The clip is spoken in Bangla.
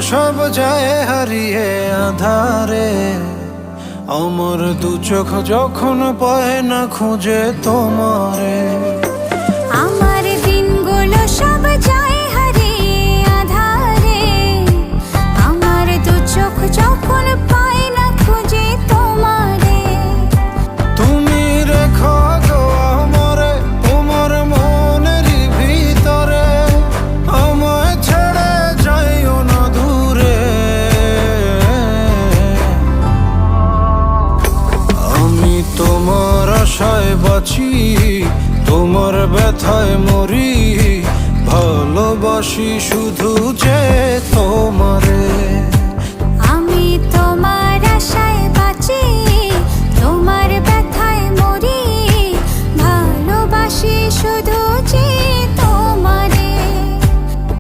সব যায় হারিয়ে আধারে, আমার দু চোখ যখন পায় না খুঁজে তোমারে। আমার দিনগুলো সব যায় হারিয়ে আধারে, আমার দু চোখ যখন পায় না খুঁজে তোমারে। তুমি রেখো গো আমারে তোমার মনেরই ভিতরে, আমায় ছেড়ে যাইও না দূরে। আমি তোমার আশায় বাঁচি, তোমার ব্যথায় মরি, ভালোবাসি শুধু যে তোমারে।